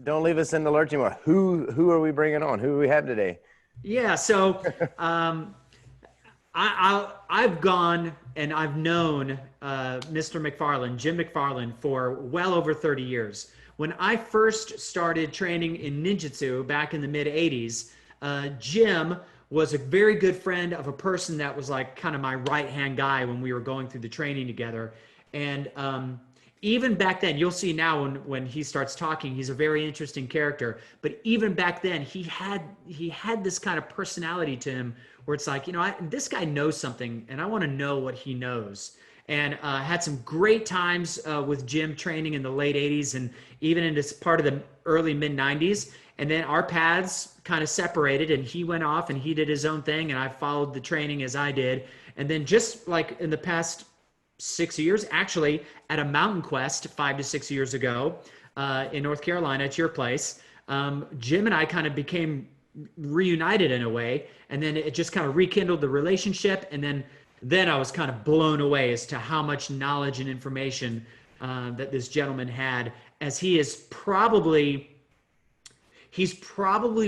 don't leave us in the lurch anymore. Who are we bringing on? Who do we have today? Yeah, so I've gone and I've known Mr. McFarland, Jim McFarland, for well over 30 years. When I first started training in ninjutsu back in the mid 80s, Jim was a very good friend of a person that was like kind of my right hand guy when we were going through the training together. And even back then, you'll see now when he starts talking, he's a very interesting character. But even back then, he had this kind of personality to him where it's like, this guy knows something, and I want to know what he knows. And had some great times with Jim training in the late '80s and even into part of the early mid '90s. And then our paths kind of separated, and he went off and he did his own thing, and I followed the training as I did. And then just like in the past 6 years, actually, at a Mountain Quest 5 to 6 years ago in North Carolina at your place, Jim and I kind of became reunited in a way, and then it just kind of rekindled the relationship. And then I was kind of blown away as to how much knowledge and information that this gentleman had, as he's probably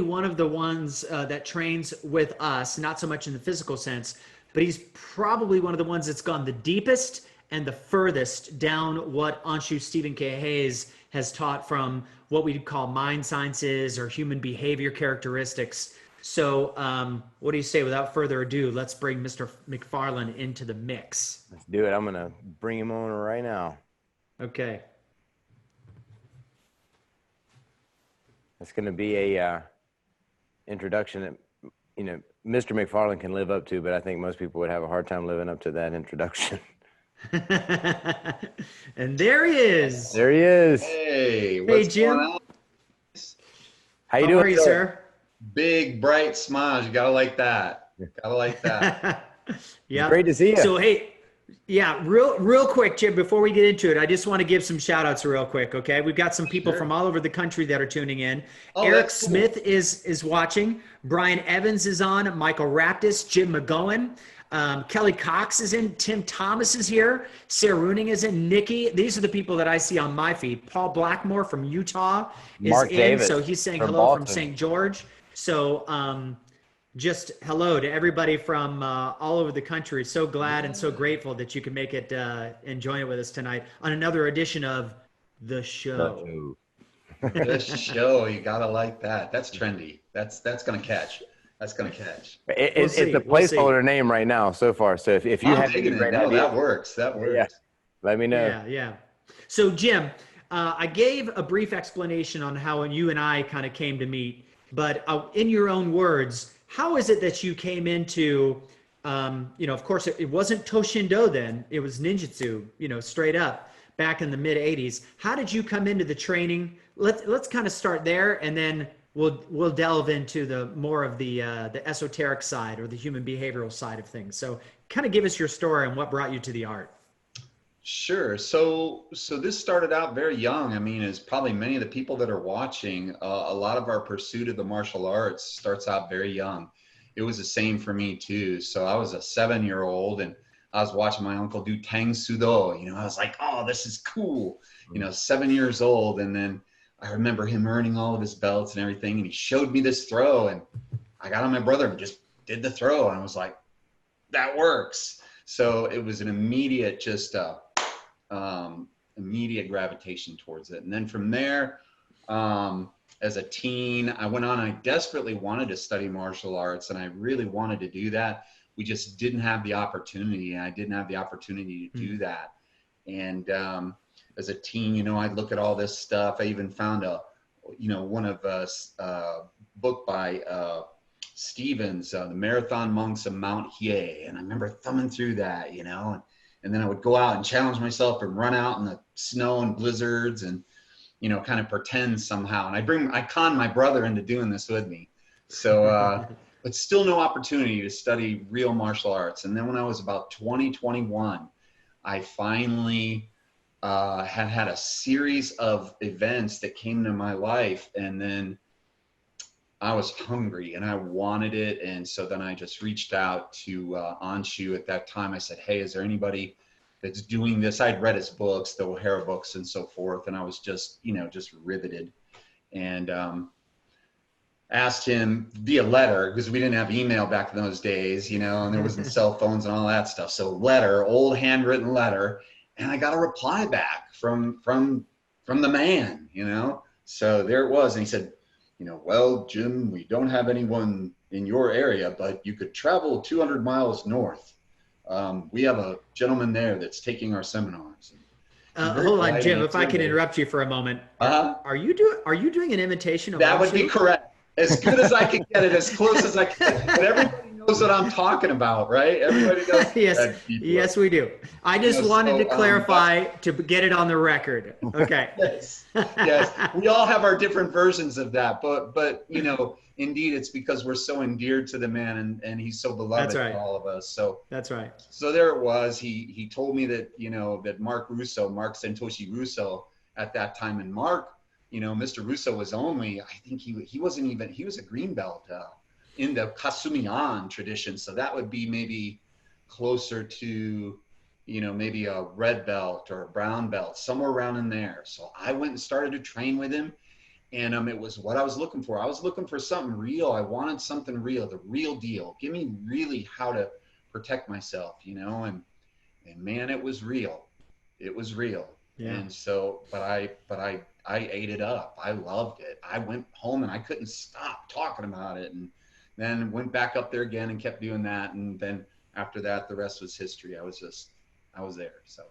one of the ones that trains with us, not so much in the physical sense, but he's probably one of the ones that's gone the deepest and the furthest down what Anshu Stephen K. Hayes has taught from what we'd call mind sciences or human behavior characteristics. So what do you say, without further ado, let's bring Mr. McFarland into the mix. Let's do it. I'm going to bring him on right now. Okay. It's going to be a introduction that, Mr. McFarland can live up to, but I think most people would have a hard time living up to that introduction. And there he is. There he is. Hey, what's Jim. going on? How you How doing, are you, sir? Big, bright smiles. You gotta like that. Gotta like that. Yeah. Great to see you. So, hey, yeah, real quick, Jim, before we get into it, I just want to give some shout outs real quick. Okay. We've got some people from all over the country that are tuning in. Oh, Eric that's cool. Smith is watching. Brian Evans is on. Michael Raptis, Jim McGowan. Kelly Cox is in. Tim Thomas is here. Sarah Rooning is in. Nikki. These are the people that I see on my feed. Paul Blackmore from Utah is Mark in. Davis So he's saying from hello from Boston. St. George. So just hello to everybody from all over the country. So glad and so grateful that you can make it and join it with us tonight on another edition of The Show. The show. You gotta like that. That's trendy. That's gonna catch. That's gonna catch. It's a placeholder name right now so far. So if you have any great ideas, that works. That works. Yeah. Let me know. Yeah. So Jim, I gave a brief explanation on how you and I kind of came to meet, but in your own words, how is it that you came into, of course, it wasn't To-Shin-Do then, it was ninjutsu, straight up back in the mid 80s. How did you come into the training? Let's kind of start there, and then we'll delve into the more of the esoteric side or the human behavioral side of things. So kind of give us your story and what brought you to the art. Sure. So this started out very young. I mean, as probably many of the people that are watching, a lot of our pursuit of the martial arts starts out very young. It was the same for me too. So I was a 7-year-old and I was watching my uncle do Tang Sudo. I was like, oh, this is cool. 7 years old. And then I remember him earning all of his belts and everything. And he showed me this throw and I got on my brother and just did the throw. And I was like, that works. So it was an immediate, immediate gravitation towards it. And then from there, as a teen, I went on, I desperately wanted to study martial arts and I really wanted to do that. We just didn't have the opportunity, and I didn't have the opportunity to do that. And as a teen, I'd look at all this stuff. I even found one of us book by Stevens, The Marathon Monks of Mount Hiei. And I remember thumbing through that, and then I would go out and challenge myself and run out in the snow and blizzards and, kind of pretend somehow. And I conned my brother into doing this with me. So, but still no opportunity to study real martial arts. And then when I was about 21, I finally had a series of events that came to my life. And then I was hungry and I wanted it. And so then I just reached out to Anshu at that time. I said, hey, is there anybody that's doing this? I'd read his books, the O'Hara books and so forth. And I was just riveted. and asked him via letter, because we didn't have email back in those days, you know, and there wasn't cell phones and all that stuff. So letter, old handwritten letter, and I got a reply back from the man, you know. So there it was, and he said, you know, well, Jim, we don't have anyone in your area, but you could travel 200 miles north. We have a gentleman there that's taking our seminars. Hold on, Jim. If I can interrupt you for a moment, are you doing an imitation of that? Would Marsha? be correct. As good as I could get it, as close as I could. But everybody knows what I'm talking about, right? Everybody knows. Yes, we do. I just wanted to clarify to get it on the record. Okay. yes. We all have our different versions of that, but you know, indeed, it's because we're so endeared to the man, and he's so beloved to all of us. So that's right. So there it was. He told me that, you know, that Mark Santoshi Russo at that time, and Mark, you know, Mr. Russo was only, I think he wasn't even, he was a green belt in the Kasumi-An tradition. So that would be maybe closer to, you know, maybe a red belt or a brown belt, somewhere around in there. So I went and started to train with him, and it was what I was looking for. I was looking for something real. I wanted something real, the real deal. Give me really how to protect myself, you know, and man, it was real. It was real. Yeah. And so, but I ate it up. I loved it. I went home and I couldn't stop talking about it, and then went back up there again and kept doing that. And then after that, the rest was history. I was there. So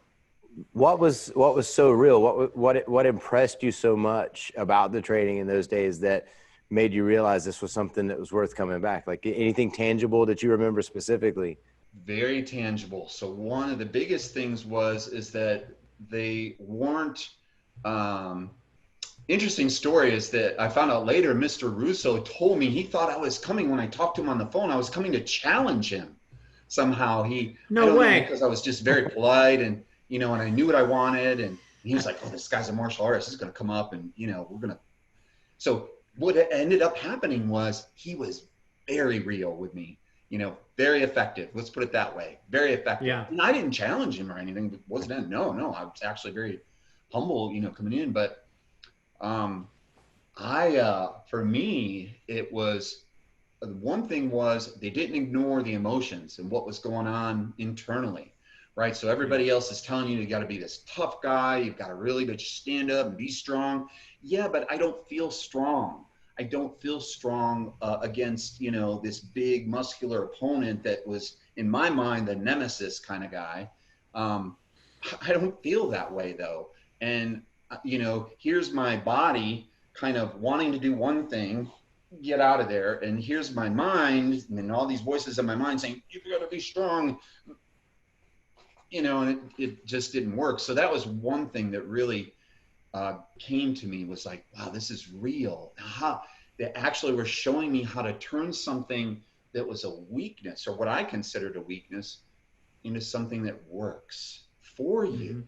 what was so real? What impressed you so much about the training in those days that made you realize this was something that was worth coming back? Like anything tangible that you remember specifically? Very tangible. So one of the biggest things is that they weren't, interesting story is that I found out later, Mr. Russo told me he thought I was coming when I talked to him on the phone. I was coming to challenge him somehow. No way. Because I was just very polite, and, you know, and I knew what I wanted, and he was like, oh, this guy's a martial artist. He's going to come up and, you know, so what ended up happening was he was very real with me. You know, very effective. Let's put it that way. Very effective. Yeah. And I didn't challenge him or anything. No. I was actually very humble, you know, coming in. But for me, it was, one thing was they didn't ignore the emotions and what was going on internally, right? So everybody else is telling you got to be this tough guy. You've got to really just stand up and be strong. Yeah, but I don't feel strong. I don't feel strong against, you know, this big muscular opponent that was, in my mind, the nemesis kind of guy. I don't feel that way, though. And, you know, here's my body kind of wanting to do one thing, get out of there. And here's my mind, and all these voices in my mind saying, you've got to be strong. You know, and it just didn't work. So that was one thing that really came to me, was like, wow, this is real. They actually were showing me how to turn something that was a weakness, or what I considered a weakness, into something that works for you.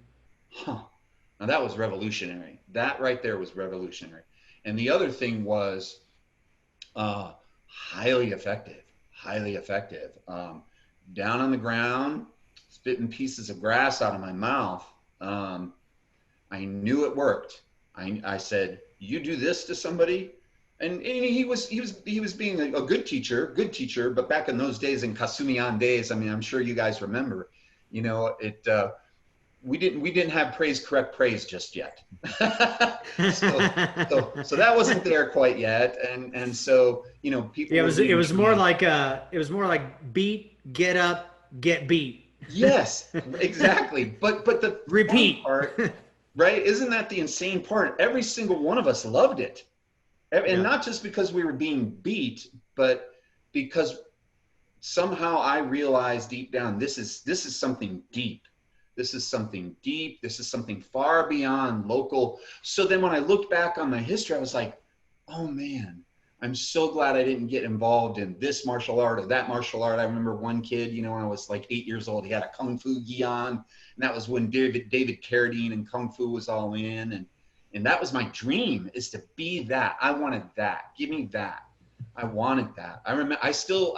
Now that was revolutionary. That right there was revolutionary. And the other thing was highly effective. Down on the ground, spitting pieces of grass out of my mouth. I knew it worked. I said, you do this to somebody, and he was being a good teacher, but back in those days, in Kasumi-An days, I mean, I'm sure you guys remember, you know, we didn't have correct praise just yet. so that wasn't there quite yet. And so, you know, people, it was more like beat, get up, get beat. Yes, exactly. But the repeat part, right? Isn't that the insane part? Every single one of us loved it. And not just because we were being beat, but because somehow I realized deep down, this is something deep. This is something deep. This is something far beyond local. So then when I looked back on my history, I was like, oh man, I'm so glad I didn't get involved in this martial art or that martial art. I remember one kid, you know, when I was like 8 years old, he had a Kung Fu gi on, and that was when David Carradine and Kung Fu was all in. And that was my dream, is to be that. I wanted that. Give me that. I wanted that. I remember, I still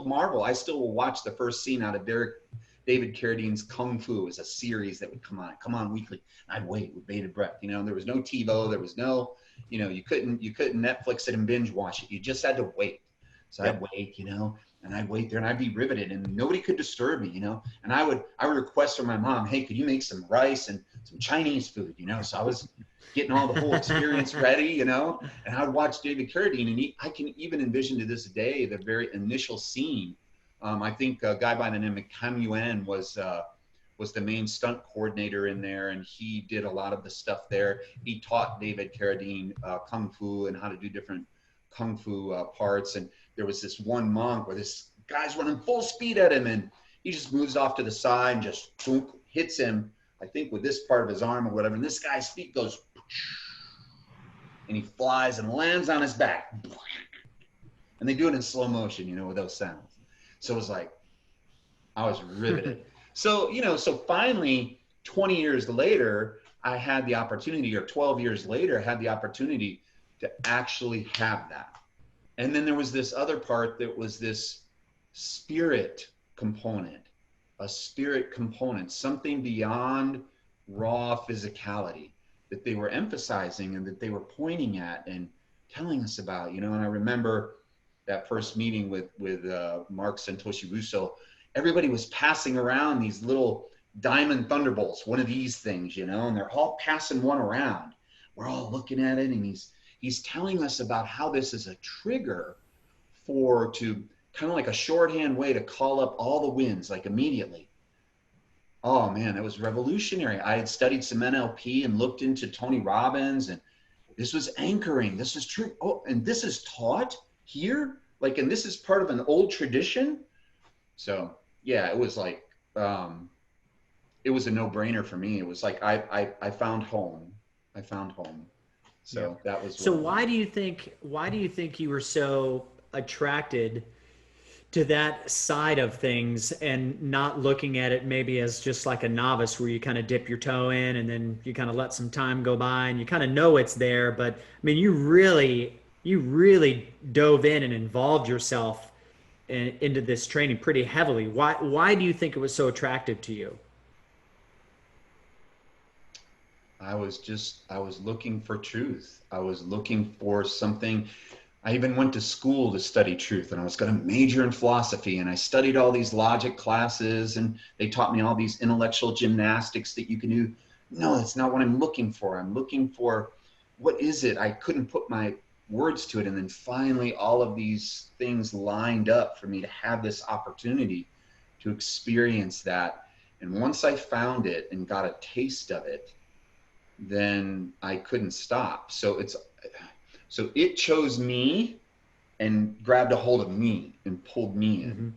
marvel. I still will watch the first scene out of David Carradine's Kung Fu. Is a series that would come on weekly. I'd wait with bated breath. You know, there was no TiVo. There was no, you couldn't Netflix it and binge watch it. You just had to wait. So Yep. I'd wait, and I'd wait there and I'd be riveted and nobody could disturb me, and I would request from my mom, hey, could you make some rice and some Chinese food, so I was getting all the whole experience ready, and I would watch David Carradine, and I can even envision to this day the very initial scene. I think a guy by the name of Kasumi-An was the main stunt coordinator in there, and he did a lot of the stuff there. He taught David Carradine kung fu and how to do different kung fu parts. And there was this one monk where this guy's running full speed at him, and he just moves off to the side and just boom, hits him, I think with this part of his arm or whatever, and this guy's feet goes, and he flies and lands on his back. And they do it in slow motion, with those sounds. So it was like, I was riveted. So, so finally, 20 years later, I had the opportunity, or 12 years later, I had the opportunity to actually have that. And then there was this other part that was this spirit component, something beyond raw physicality that they were emphasizing and that they were pointing at and telling us about, and I remember that first meeting with Mark Santoshi Russo. Everybody was passing around these little diamond thunderbolts, one of these things, and they're all passing one around. We're all looking at it, and he's telling us about how this is a trigger to kind of like a shorthand way to call up all the winds, like immediately. Oh man, that was revolutionary. I had studied some NLP and looked into Tony Robbins, and this was anchoring. This is true. Oh, and this is taught here, and this is part of an old tradition. So yeah, it was like, it was a no-brainer for me. It was like, I found home. So yeah. That was. So why do you think you were so attracted to that side of things and not looking at it maybe as just like a novice where you kind of dip your toe in and then you kind of let some time go by and you kind of know it's there, but I mean, you really dove in and involved yourself into this training pretty heavily. Why do you think it was so attractive to you? I was looking for truth. I was looking for something. I even went to school to study truth, and I was going to major in philosophy, and I studied all these logic classes, and they taught me all these intellectual gymnastics that you can do. No, that's not what I'm looking for. I'm looking for, what is it? I couldn't put my words to it. And then finally, all of these things lined up for me to have this opportunity to experience that. And once I found it and got a taste of it, then I couldn't stop. So it chose me and grabbed a hold of me and pulled me in. Mm-hmm.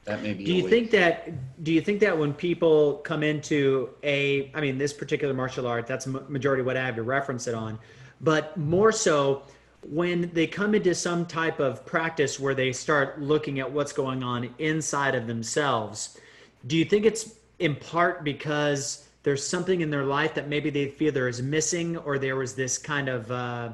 That may be. Do you think that when people come into this particular martial art, that's majority of what I have to reference it on, but more so when they come into some type of practice where they start looking at what's going on inside of themselves, do you think it's in part because there's something in their life that maybe they feel there is missing, or there was this kind of, I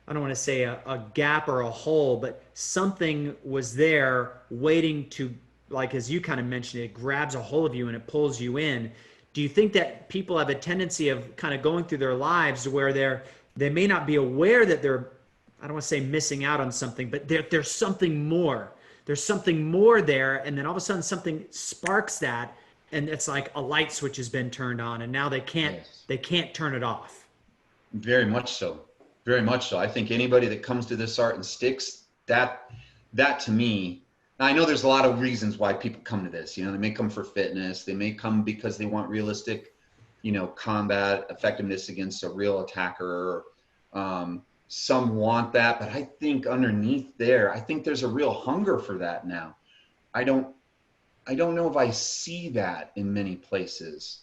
don't want to say a gap or a hole, but something was there waiting to, like, as you kind of mentioned, it grabs a hold of you and it pulls you in. Do you think that people have a tendency of kind of going through their lives where they may not be aware that they're, I don't want to say missing out on something, but there's something more. There's something more there, and then all of a sudden something sparks that, and it's like a light switch has been turned on, and now they can't turn it off. Very much so. Very much so. I think anybody that comes to this art and sticks, that to me, I know there's a lot of reasons why people come to this. They may come for fitness. They may come because they want realistic, combat effectiveness against a real attacker. Some want that, but I think underneath there, I think there's a real hunger for that now. I don't know if I see that in many places,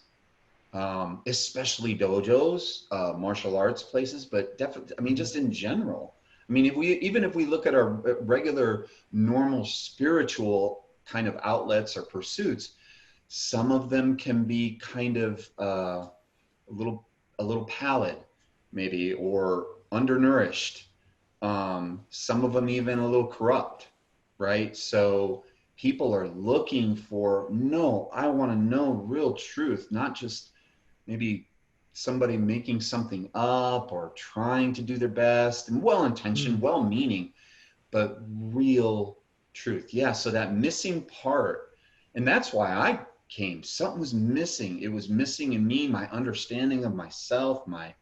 especially dojos, martial arts places, but definitely, just in general. If we look at our regular, normal spiritual kind of outlets or pursuits, some of them can be kind of a little pallid, maybe, or undernourished. Some of them even a little corrupt, right? So people are looking for, no, I want to know real truth, not just maybe somebody making something up or trying to do their best and well-intentioned, well-meaning, but real truth. Yeah. So that missing part, and that's why I came, something was missing. It was missing in me, my understanding of myself, my,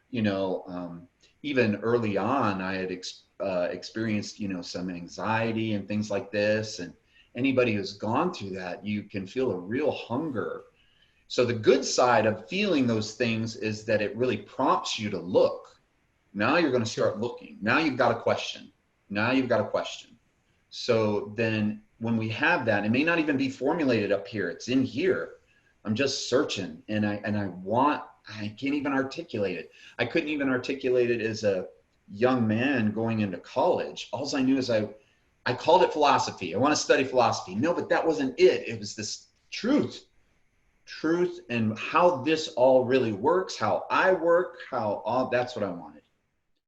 you know, even early on, I had experienced, you know, some anxiety and things like this. And anybody who's gone through that, you can feel a real hunger. So the good side of feeling those things is that it really prompts you to look. Now you're going to start looking. Now you've got a question. Now you've got a question. So then when we have that, it may not even be formulated up here. It's in here. I'm just searching, and I can't even articulate it. I couldn't even articulate it as a young man going into college. All I knew is I called it philosophy. I want to study philosophy. No, but that wasn't it. It was this truth and how this all really works, how I work, how all that's what I wanted.